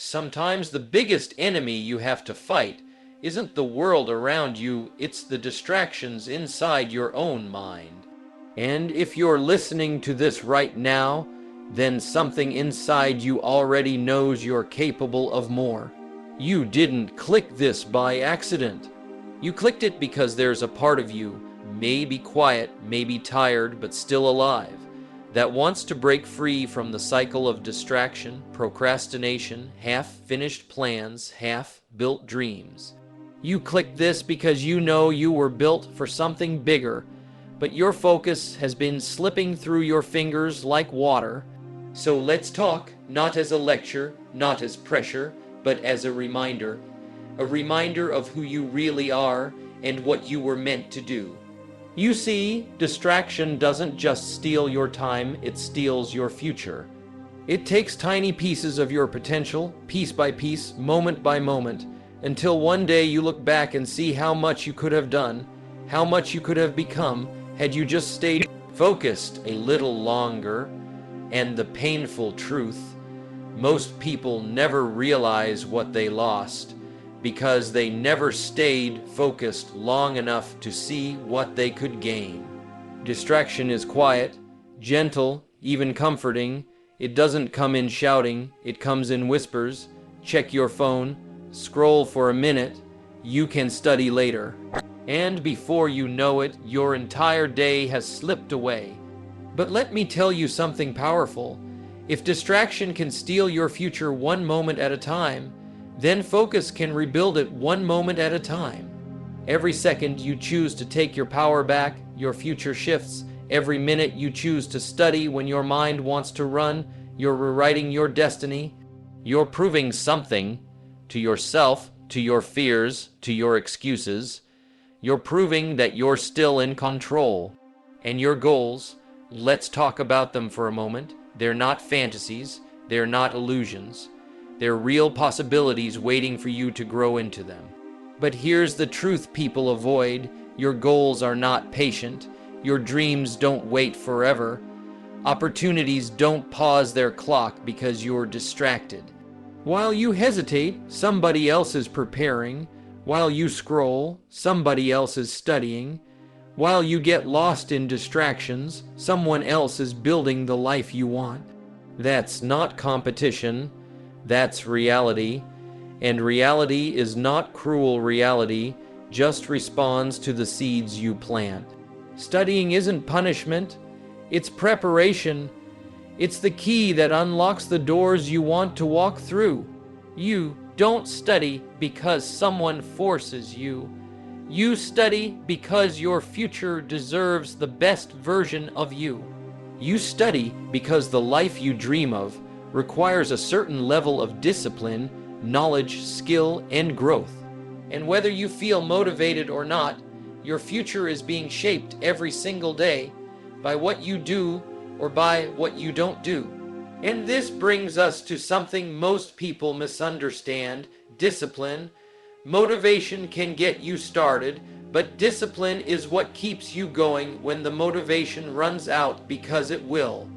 Sometimes the biggest enemy you have to fight isn't the world around you, it's the distractions inside your own mind. And if you're listening to this right now, then something inside you already knows you're capable of more. You didn't click this by accident. You clicked it because there's a part of you, maybe quiet, maybe tired, but still alive, that wants to break free from the cycle of distraction, procrastination, half-finished plans, half-built dreams. You clicked this because you know you were built for something bigger, but your focus has been slipping through your fingers like water. So let's talk, not as a lecture, not as pressure, but as a reminder of who you really are and what you were meant to do. You see, distraction doesn't just steal your time, it steals your future. It takes tiny pieces of your potential, piece by piece, moment by moment, until one day you look back and see how much you could have done, how much you could have become, had you just stayed focused a little longer. And the painful truth, most people never realize what they lost because they never stayed focused long enough to see what they could gain. Distraction is quiet, gentle, even comforting. It doesn't come in shouting, it comes in whispers. Check your phone, scroll for a minute, you can study later. And before you know it, your entire day has slipped away. But let me tell you something powerful. If distraction can steal your future one moment at a time, then focus can rebuild it one moment at a time. Every second you choose to take your power back, your future shifts. Every minute you choose to study when your mind wants to run, you're rewriting your destiny. You're proving something to yourself, to your fears, to your excuses. You're proving that you're still in control. And your goals, let's talk about them for a moment. They're not fantasies, they're not illusions. They're real possibilities waiting for you to grow into them. But here's the truth people avoid. Your goals are not patient. Your dreams don't wait forever. Opportunities don't pause their clock because you're distracted. While you hesitate, somebody else is preparing. While you scroll, somebody else is studying. While you get lost in distractions, someone else is building the life you want. That's not competition, that's reality. And reality is not cruel reality, just responds to the seeds you plant. Studying isn't punishment, it's preparation. It's the key that unlocks the doors you want to walk through. You don't study because someone forces you. You study because your future deserves the best version of you. You study because the life you dream of requires a certain level of discipline, knowledge, skill, and growth. And whether you feel motivated or not, your future is being shaped every single day by what you do or by what you don't do. And this brings us to something most people misunderstand: discipline. Motivation can get you started, but discipline is what keeps you going when the motivation runs out, because it will.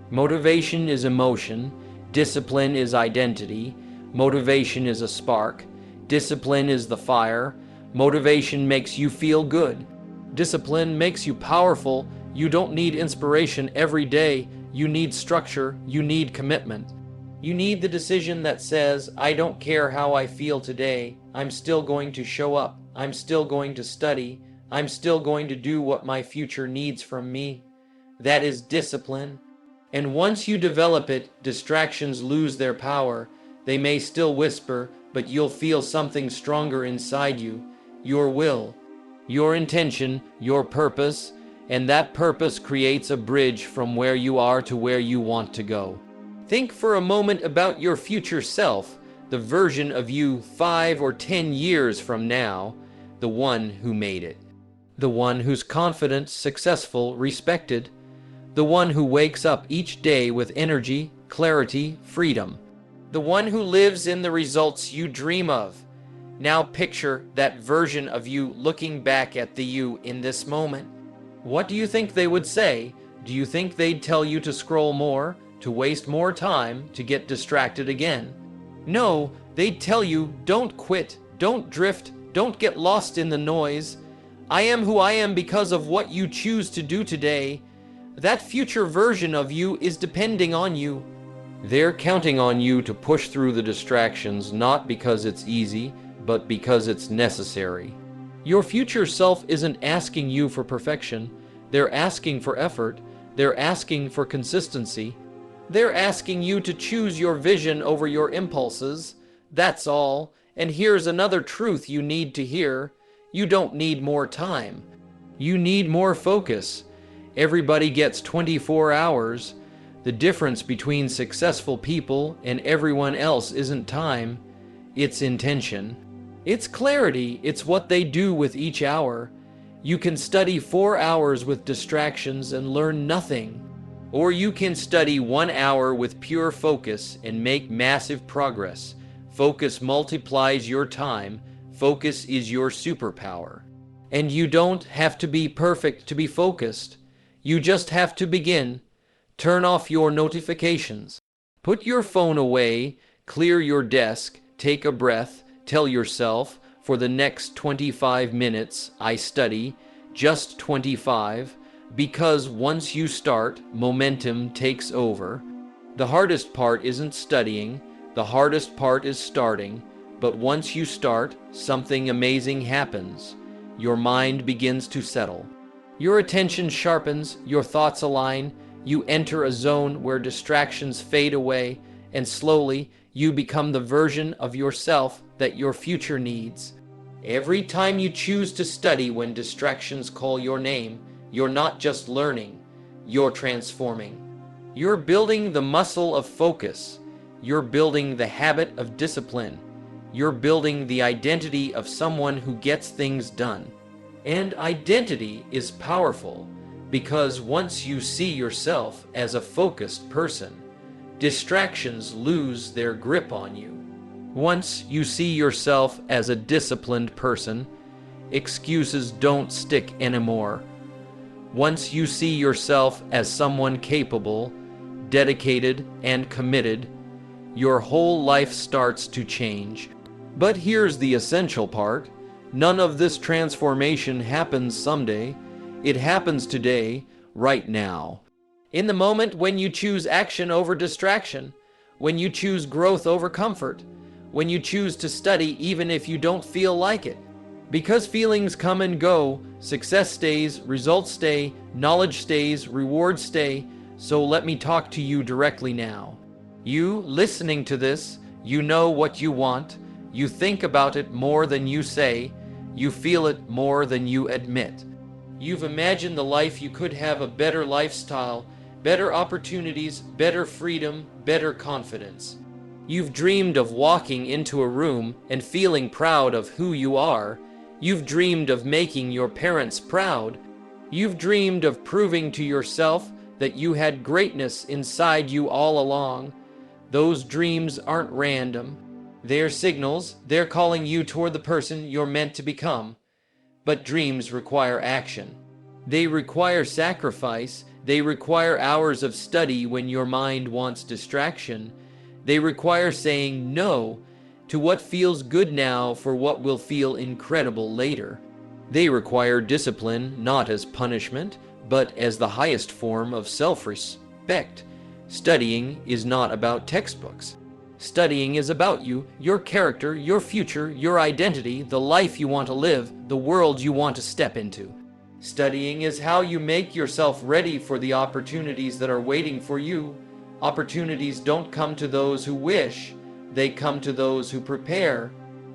Motivation is emotion, discipline is identity, motivation is a spark, discipline is the fire, motivation makes you feel good, discipline makes you powerful. You don't need inspiration every day, you need structure, you need commitment. You need the decision that says, I don't care how I feel today, I'm still going to show up, I'm still going to study, I'm still going to do what my future needs from me. That is discipline. And once you develop it, distractions lose their power. They may still whisper, but you'll feel something stronger inside you. Your will, your intention, your purpose, and that purpose creates a bridge from where you are to where you want to go. Think for a moment about your future self, the version of you 5 or 10 years from now, the one who made it. The one who's confident, successful, respected. The one who wakes up each day with energy, clarity, freedom. The one who lives in the results you dream of. Now picture that version of you looking back at the you in this moment. What do you think they would say? Do you think they'd tell you to scroll more, to waste more time, to get distracted again? No, they'd tell you, don't quit, don't drift, don't get lost in the noise. I am who I am because of what you choose to do today. That future version of you is depending on you. They're counting on you to push through the distractions, not because it's easy, but because it's necessary. Your future self isn't asking you for perfection. They're asking for effort. They're asking for consistency. They're asking you to choose your vision over your impulses. That's all. And here's another truth you need to hear. You don't need more time. You need more focus. Everybody gets 24 hours. The difference between successful people and everyone else isn't time, it's intention. It's clarity, it's what they do with each hour. You can study 4 hours with distractions and learn nothing. Or you can study 1 hour with pure focus and make massive progress. Focus multiplies your time. Focus is your superpower. And you don't have to be perfect to be focused. You just have to begin. Turn off your notifications. Put your phone away, clear your desk, take a breath, tell yourself, for the next 25 minutes I study, just 25, because once you start, momentum takes over. The hardest part isn't studying, the hardest part is starting, but once you start, something amazing happens. Your mind begins to settle. Your attention sharpens, your thoughts align, you enter a zone where distractions fade away, and slowly you become the version of yourself that your future needs. Every time you choose to study when distractions call your name, you're not just learning, you're transforming. You're building the muscle of focus. You're building the habit of discipline. You're building the identity of someone who gets things done. And identity is powerful. Because once you see yourself as a focused person, distractions lose their grip on you. Once you see yourself as a disciplined person, excuses don't stick anymore. Once you see yourself as someone capable, dedicated, and committed, your whole life starts to change. But here's the essential part. None of this transformation happens someday. It happens today, right now. In the moment when you choose action over distraction, when you choose growth over comfort, when you choose to study even if you don't feel like it. Because feelings come and go, success stays, results stay, knowledge stays, rewards stay, so let me talk to you directly now. You, listening to this, you know what you want, you think about it more than you say, you feel it more than you admit. You've imagined the life you could have, a better lifestyle, better opportunities, better freedom, better confidence. You've dreamed of walking into a room and feeling proud of who you are. You've dreamed of making your parents proud. You've dreamed of proving to yourself that you had greatness inside you all along. Those dreams aren't random. They're signals. They're calling you toward the person you're meant to become. But dreams require action. They require sacrifice. They require hours of study when your mind wants distraction. They require saying no to what feels good now for what will feel incredible later. They require discipline, not as punishment, but as the highest form of self-respect. Studying is not about textbooks. Studying is about you, your character, your future, your identity, the life you want to live, the world you want to step into. Studying is how you make yourself ready for the opportunities that are waiting for you. Opportunities don't come to those who wish, they come to those who prepare.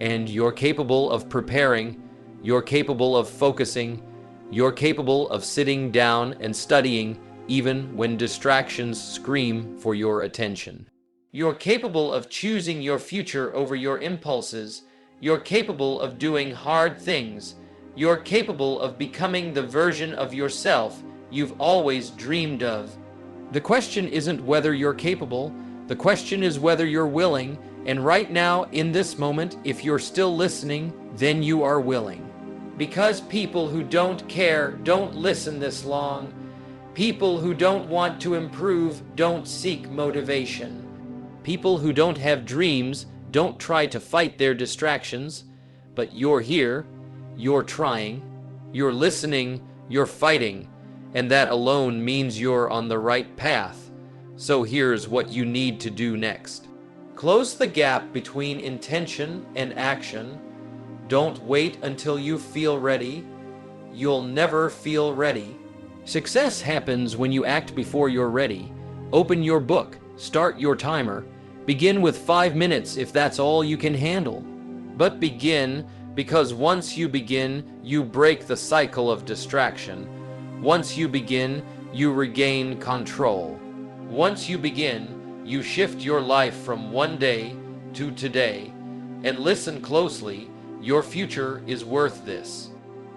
And you're capable of preparing, you're capable of focusing, you're capable of sitting down and studying even when distractions scream for your attention. You're capable of choosing your future over your impulses. You're capable of doing hard things. You're capable of becoming the version of yourself you've always dreamed of. The question isn't whether you're capable. The question is whether you're willing. And right now, in this moment, if you're still listening, then you are willing. Because people who don't care don't listen this long. People who don't want to improve don't seek motivation. People who don't have dreams Don't try to fight their distractions, but you're here, you're trying, you're listening, you're fighting, and that alone means you're on the right path. So here's what you need to do next. Close the gap between intention and action. Don't wait until you feel ready. You'll never feel ready. Success happens when you act before you're ready. Open your book, start your timer. Begin with 5 minutes if that's all you can handle. But begin, because once you begin, you break the cycle of distraction. Once you begin, you regain control. Once you begin, you shift your life from one day to today. And listen closely, your future is worth this.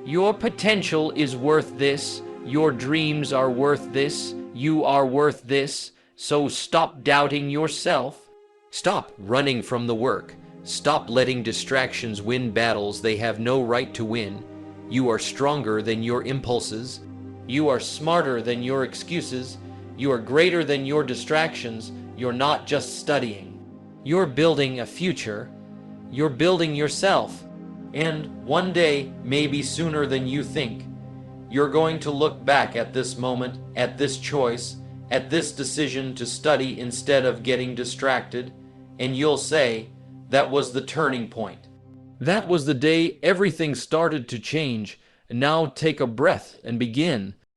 Your potential is worth this. Your dreams are worth this. You are worth this. So stop doubting yourself. Stop running from the work. Stop letting distractions win battles they have no right to win. You are stronger than your impulses. You are smarter than your excuses. You are greater than your distractions. You're not just studying. You're building a future. You're building yourself. And one day, maybe sooner than you think, you're going to look back at this moment, at this choice, at this decision to study instead of getting distracted, and you'll say, that was the turning point. That was the day everything started to change. And now take a breath and begin.